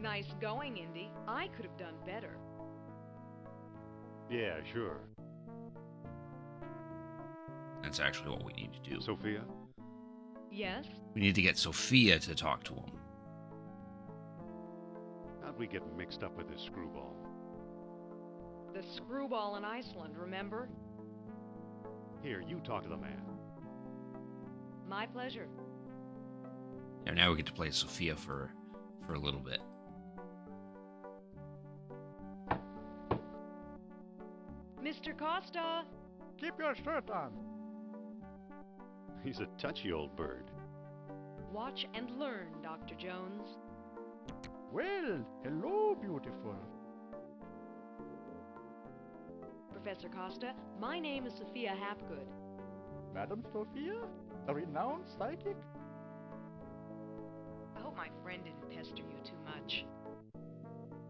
Speaker 7: Nice going, Indy. I could have done better.
Speaker 2: Yeah, sure.
Speaker 1: That's actually what we need to do.
Speaker 2: Sophia?
Speaker 7: Yes?
Speaker 1: We need to get Sophia to talk to him.
Speaker 2: How'd we get mixed up with this screwball?
Speaker 7: The screwball in Iceland, remember?
Speaker 2: Here, you talk to the man.
Speaker 7: My pleasure.
Speaker 1: Yeah, now we get to play Sophia for a little bit.
Speaker 7: Mr. Costa!
Speaker 10: Keep your shirt on.
Speaker 2: He's a touchy old bird.
Speaker 7: Watch and learn, Dr. Jones.
Speaker 10: Well, hello, beautiful.
Speaker 7: Professor Costa, my name is Sophia Hapgood.
Speaker 10: Madam Sophia? A renowned psychic?
Speaker 7: I hope my friend didn't pester you too much.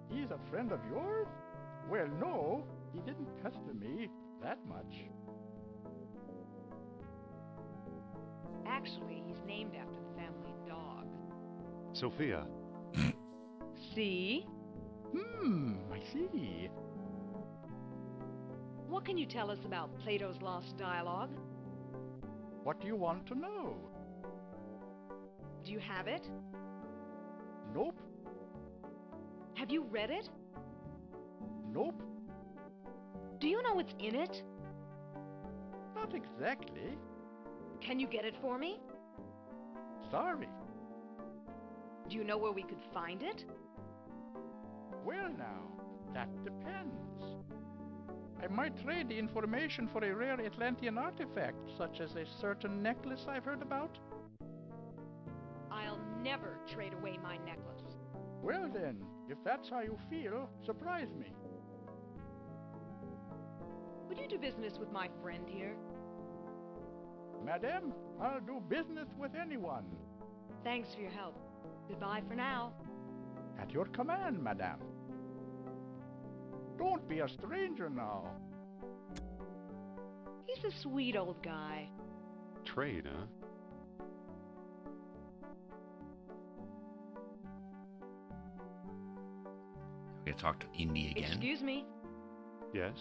Speaker 10: He's a friend of yours? Well, no, he didn't pester me that much.
Speaker 7: Actually, he's named after the family dog.
Speaker 2: Sophia,
Speaker 7: See?
Speaker 10: I see.
Speaker 7: What can you tell us about Plato's Lost Dialogue?
Speaker 10: What do you want to know?
Speaker 7: Do you have it?
Speaker 10: Nope,
Speaker 7: Have you read it?
Speaker 10: nope,
Speaker 7: Do you know what's in it?
Speaker 10: not exactly.
Speaker 7: Can you get it for me?
Speaker 10: Sorry.
Speaker 7: Do you know where we could find it?
Speaker 10: Well now, that depends. I might trade the information for a rare Atlantean artifact, such as a certain necklace I've heard about.
Speaker 7: I'll never trade away my necklace.
Speaker 10: Well then, if that's how you feel, surprise me.
Speaker 7: Would you do business with my friend here?
Speaker 10: Madame, I'll do business with anyone.
Speaker 7: Thanks for your help. Goodbye for now.
Speaker 10: At your command, madame. Don't be a stranger now.
Speaker 7: He's a sweet old guy.
Speaker 2: trade, huh?
Speaker 1: We gotta talk to Indy again.
Speaker 7: Excuse me.
Speaker 2: Yes?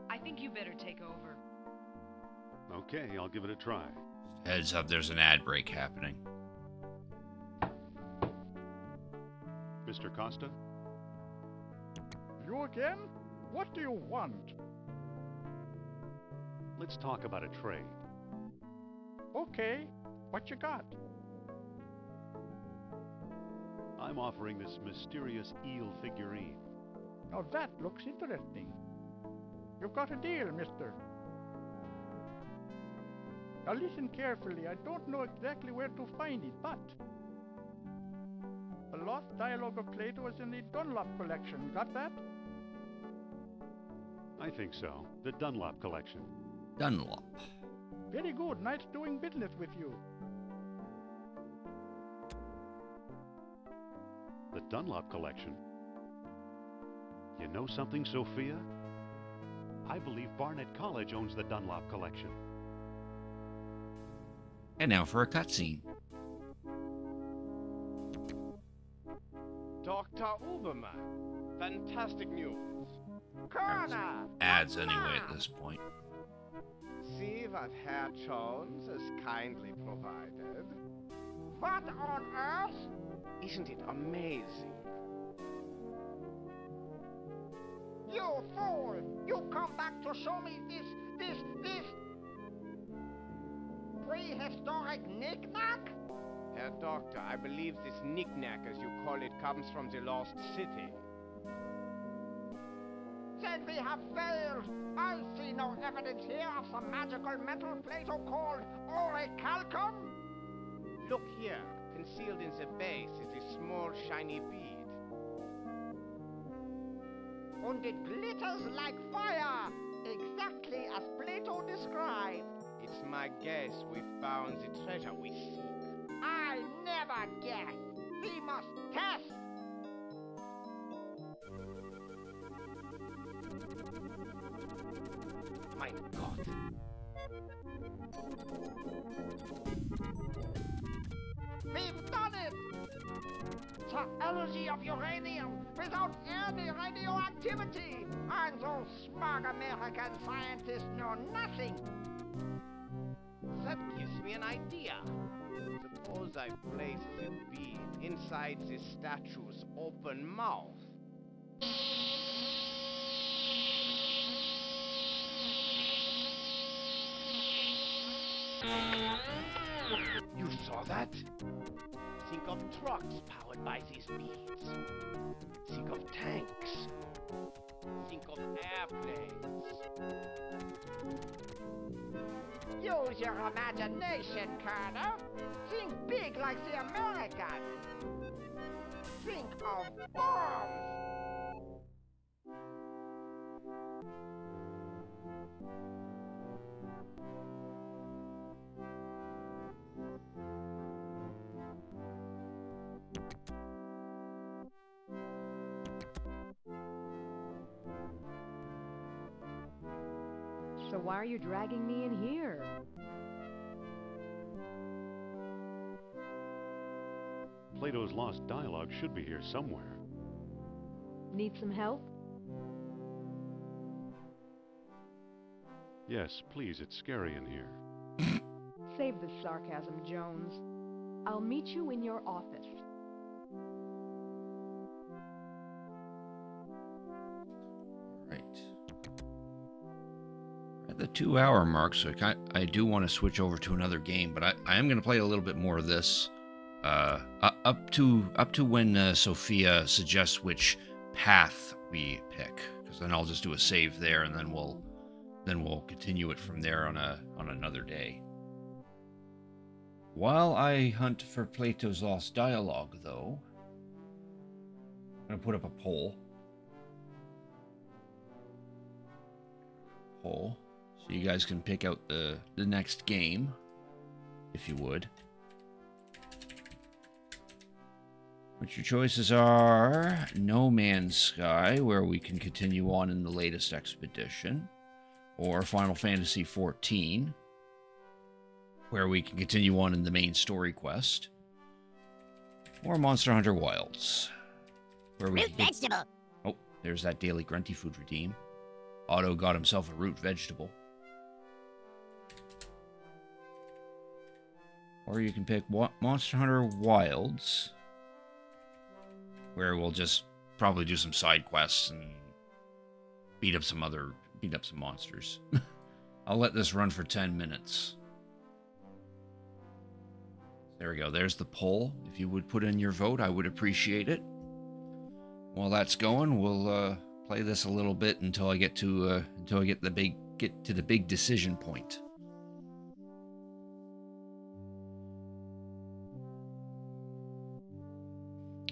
Speaker 7: I think you better take over.
Speaker 2: Okay, I'll give it a try.
Speaker 1: Heads up, there's an ad break happening.
Speaker 2: Mr. Costa?
Speaker 10: You again? What do you want?
Speaker 2: Let's talk about a trade.
Speaker 10: Okay, what you got?
Speaker 2: I'm offering this mysterious eel figurine.
Speaker 10: Now that looks interesting. You've got a deal, mister. Now listen carefully. I don't know exactly where to find it, but the Lost Dialogue of Plato is in the Dunlop collection. Got that?
Speaker 2: I think so. The Dunlop collection.
Speaker 1: Dunlop.
Speaker 10: Very good. Nice doing business with you.
Speaker 2: The Dunlop collection? You know something, Sophia? I believe Barnet College owns the Dunlop collection.
Speaker 1: And now for a cutscene.
Speaker 6: Dr. Uberman, fantastic news.
Speaker 3: Corner!
Speaker 1: Ads anyway at this point.
Speaker 6: See what Herr Jones has kindly provided.
Speaker 3: What on earth?
Speaker 6: Isn't it amazing?
Speaker 3: You fool! You come back to show me this. prehistoric knick-knack?
Speaker 11: Herr Doctor, I believe this knick-knack, as you call it, comes from the Lost City.
Speaker 3: Then we have failed. I see no evidence here of some magical metal Plato called orichalcum.
Speaker 11: Look here. Concealed in the base is a small shiny bead.
Speaker 3: And it glitters like fire, exactly as Plato described.
Speaker 11: It's my guess we found the treasure we seek.
Speaker 3: I never guess. We must test.
Speaker 11: My God.
Speaker 3: We've done it! The energy of uranium without any radioactivity! And those smug American scientists know nothing!
Speaker 11: That gives me an idea. Suppose I place the bead inside the statue's open mouth.
Speaker 6: You saw that?
Speaker 11: Think of trucks powered by these beads. Think of tanks. Think of airplanes.
Speaker 3: Use your imagination, Colonel. Think big like the Americans. Think of bombs.
Speaker 7: So why are you dragging me in here?
Speaker 2: Plato's Lost Dialogue should be here somewhere.
Speaker 7: Need some help?
Speaker 2: Yes, please, it's scary in here.
Speaker 7: Save the sarcasm, Jones. I'll meet you in your office.
Speaker 1: Right. At the 2-hour mark, so I do want to switch over to another game, but I am going to play a little bit more of this. Up to when Sophia suggests which path we pick, because then I'll just do a save there, and then we'll continue it from there on another day. While I hunt for Plato's Lost Dialogue, though, I'm going to put up a poll. So you guys can pick out the next game, if you would. Which your choices are No Man's Sky, where we can continue on in the latest expedition, or Final Fantasy XIV, where we can continue on in the main story quest, or Monster Hunter Wilds, where we
Speaker 12: Root vegetable.
Speaker 1: Oh, there's that daily grunty food redeem. Otto got himself a root vegetable. Or you can pick Monster Hunter Wilds, where we'll just probably do some side quests and beat up some monsters. I'll let this run for 10 minutes. There we go. There's the poll. If you would put in your vote, I would appreciate it. While that's going, we'll play this a little bit until I get to the big decision point.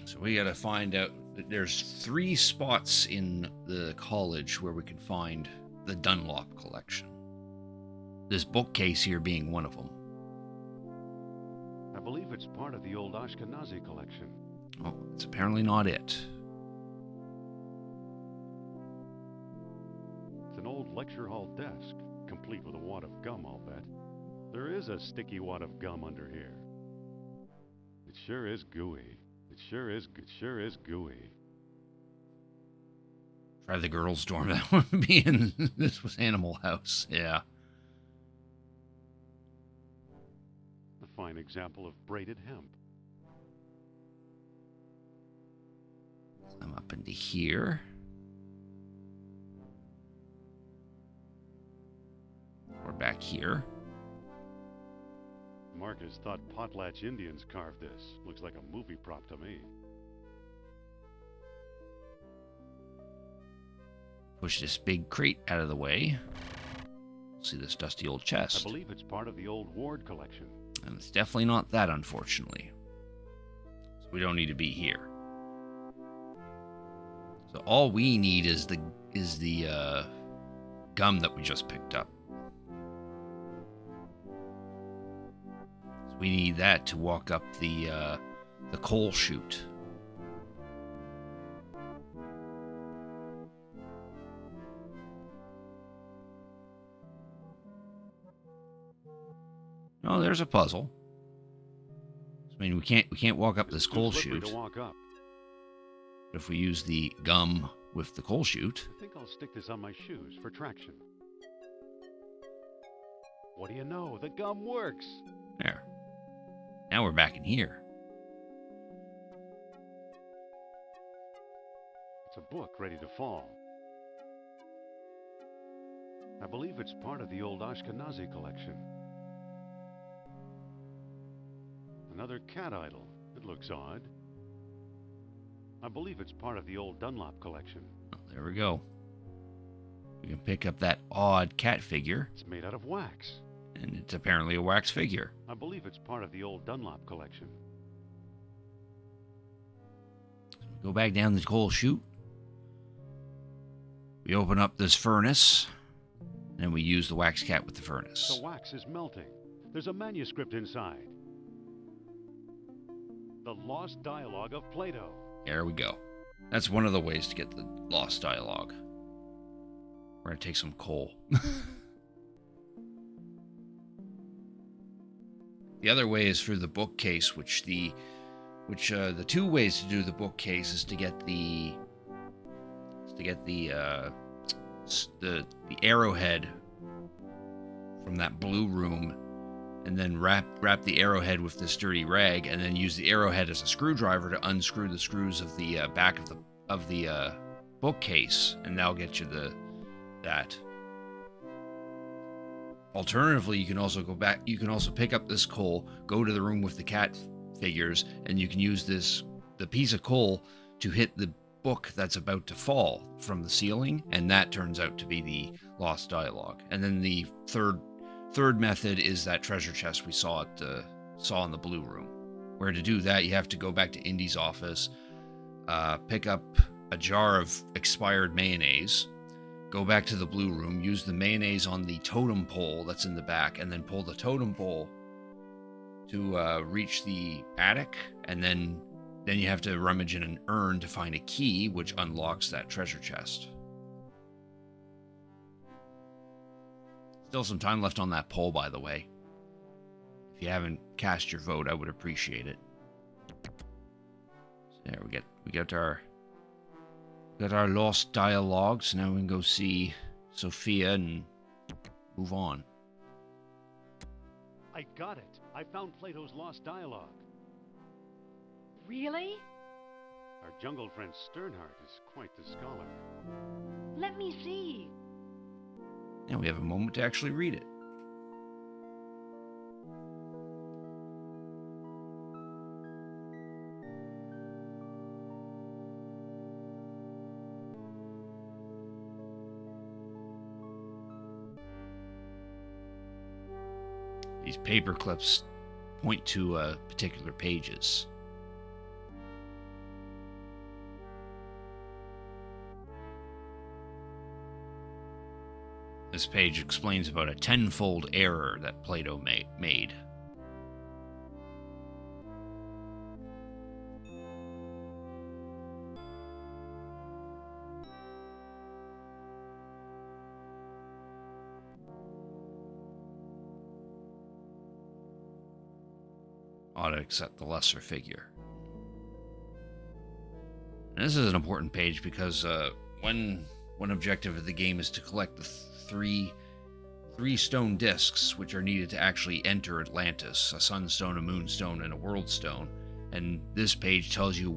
Speaker 1: So we got to find out that there's 3 spots in the college where we can find the Dunlop collection. This bookcase here being one of them.
Speaker 2: I believe it's part of the old Ashkenazi collection.
Speaker 1: Oh, it's apparently not it.
Speaker 2: It's an old lecture hall desk, complete with a wad of gum, I'll bet. There is a sticky wad of gum under here. It sure is gooey. It sure is gooey.
Speaker 1: Try the girls' dorm. That would be in. This was Animal House. Yeah.
Speaker 2: A fine example of braided hemp.
Speaker 1: I'm up into here. Or back here.
Speaker 2: Marcus thought Potlatch Indians carved this. Looks like a movie prop to me.
Speaker 1: Push this big crate out of the way. See this dusty old chest.
Speaker 2: I believe it's part of the old Ward collection.
Speaker 1: And it's definitely not that, unfortunately. So we don't need to be here. So all we need is the gum that we just picked up. So we need that to walk up the coal chute. Oh, there's a puzzle. I mean, we can't walk up this coal chute.
Speaker 2: To walk up.
Speaker 1: But if we use the gum with the coal chute,
Speaker 2: I think I'll stick this on my shoes for traction. What do you know? The gum works.
Speaker 1: there. Now we're back in here.
Speaker 2: It's a book ready to fall. I believe it's part of the old Ashkenazi collection. Another cat idol. It looks odd. I believe it's part of the old Dunlop collection.
Speaker 1: Oh, there we go. We can pick up that odd cat figure.
Speaker 2: It's made out of wax.
Speaker 1: And it's apparently a wax figure.
Speaker 2: I believe it's part of the old Dunlop collection.
Speaker 1: So we go back down the coal chute. We open up this furnace. And we use the wax cat with the furnace.
Speaker 2: The wax is melting. There's a manuscript inside. The Lost Dialogue of Plato.
Speaker 1: There we go. That's one of the ways to get the Lost Dialogue. We're going to take some coal. The other way is through the bookcase, which the two ways to do the bookcase is to get the arrowhead from that blue room, and then wrap the arrowhead with this dirty rag, and then use the arrowhead as a screwdriver to unscrew the screws of the back of the bookcase, and that'll get you that. Alternatively, you can also go back. You can also pick up this coal, go to the room with the cat figures, and you can use the piece of coal to hit the book that's about to fall from the ceiling, and that turns out to be the Lost Dialogue. And then the third method is that treasure chest we saw in the blue room. Where to do that, you have to go back to Indy's office, pick up a jar of expired mayonnaise, go back to the blue room, use the mayonnaise on the totem pole that's in the back, and then pull the totem pole to reach the attic, and then you have to rummage in an urn to find a key, which unlocks that treasure chest. Still some time left on that poll, by the way. If you haven't cast your vote, I would appreciate it. So there we got our Lost Dialogue, so now we can go see Sophia and move on.
Speaker 2: I got it. I found Plato's Lost Dialogue.
Speaker 7: Really?
Speaker 2: Our jungle friend Sternhardt is quite the scholar.
Speaker 7: Let me see.
Speaker 1: Now we have a moment to actually read it. These paper clips point to particular pages. This page explains about a tenfold error that Plato made. Ought to accept the lesser figure. And this is an important page because one objective of the game is to collect the three stone discs which are needed to actually enter Atlantis: a sunstone, a moonstone, and a world stone. And this page tells you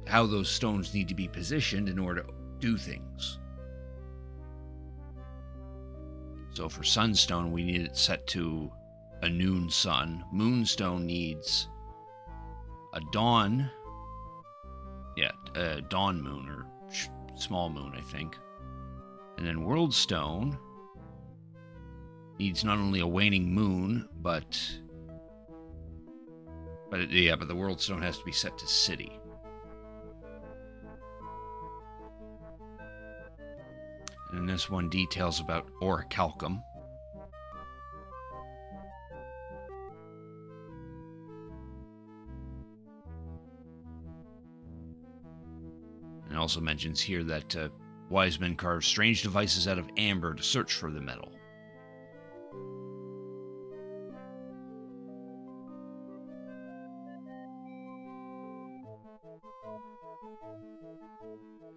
Speaker 1: how those stones need to be positioned in order to do things. So for sunstone, we need it set to a noon sun. Moonstone needs a dawn. Yeah, dawn moon or small moon, I think. And then Worldstone needs not only a waning moon, but the Worldstone has to be set to city. And this one details about orichalcum. And also mentions here that wise men carve strange devices out of amber to search for the metal.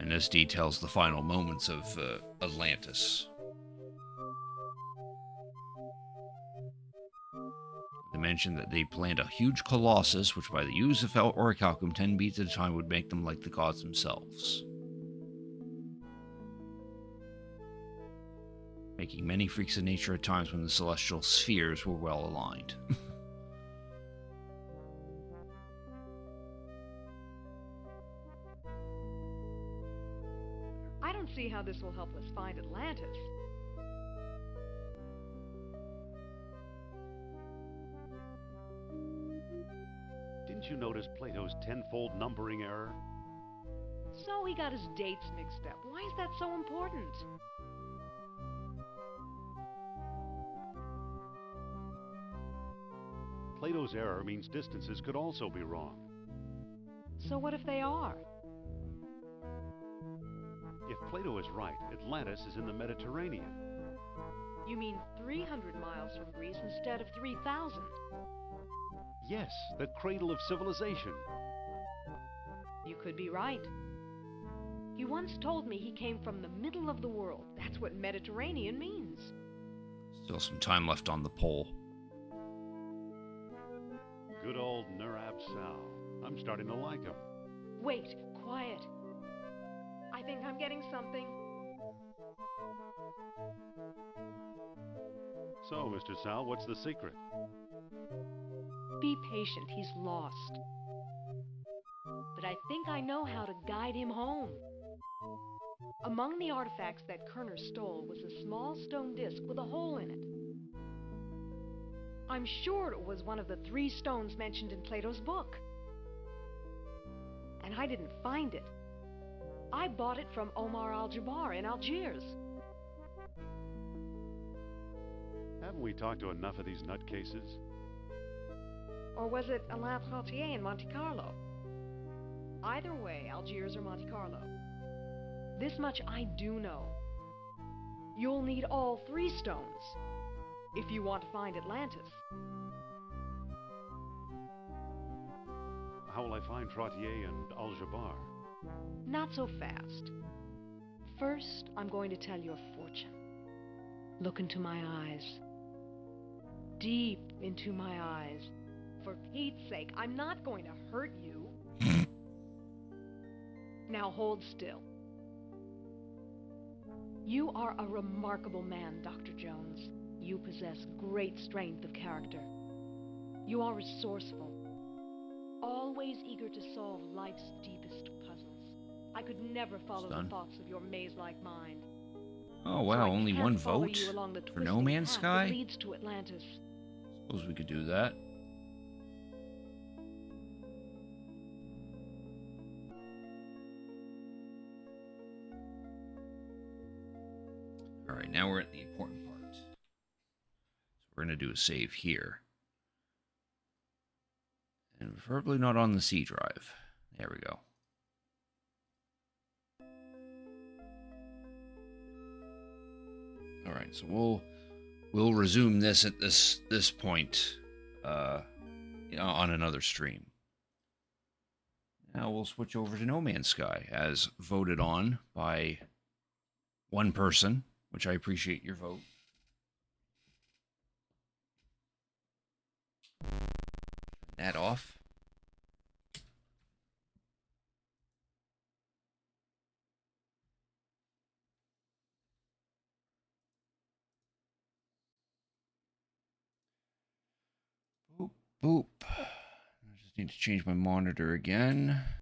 Speaker 1: And this details the final moments of Atlantis. They mentioned that they planned a huge colossus, which by the use of orichalcum 10 beats at a time would make them like the gods themselves. Making many freaks of nature at times when the celestial spheres were well aligned.
Speaker 7: I don't see how this will help us find Atlantis.
Speaker 2: Didn't you notice Plato's tenfold numbering error?
Speaker 7: So he got his dates mixed up. Why is that so important?
Speaker 2: Plato's error means distances could also be wrong.
Speaker 7: So what if they are?
Speaker 2: If Plato is right, Atlantis is in the Mediterranean.
Speaker 7: You mean 300 miles from Greece instead of 3,000?
Speaker 2: Yes, the cradle of civilization.
Speaker 7: You could be right. He once told me he came from the middle of the world. That's what Mediterranean means.
Speaker 1: Still some time left on the poll.
Speaker 2: Good old Nurab Sal. I'm starting to like him.
Speaker 7: Wait, quiet. I think I'm getting something.
Speaker 2: So, Mr. Sal, what's the secret?
Speaker 7: Be patient, he's lost. But I think I know how to guide him home. Among the artifacts that Kerner stole was a small stone disc with a hole in it. I'm sure it was one of the 3 stones mentioned in Plato's book. And I didn't find it. I bought it from Omar al-Jabbar in Algiers.
Speaker 2: Haven't we talked to enough of these nutcases?
Speaker 7: Or was it Alain Trottier in Monte Carlo? Either way, Algiers or Monte Carlo. This much I do know. You'll need all 3 stones if you want to find Atlantis.
Speaker 2: How will I find Trottier and Al-Jabbar?
Speaker 7: Not so fast. First, I'm going to tell you a fortune. Look into my eyes. Deep into my eyes. For Pete's sake, I'm not going to hurt you. Now hold still. You are a remarkable man, Dr. Jones. You possess great strength of character. You are resourceful, always eager to solve life's deepest puzzles. I could never follow the thoughts of your maze-like mind.
Speaker 1: Oh wow,
Speaker 7: So
Speaker 1: only one vote for No Man's Sky?
Speaker 7: Leads to Atlantis.
Speaker 1: Suppose we could do that. Alright, now we're at the important part. So we're going to do a save here. And preferably not on the C drive. There we go. Alright, so we'll resume this at this point on another stream. Now we'll switch over to No Man's Sky, as voted on by one person, which I appreciate your vote. That off. Boop. I just need to change my monitor again.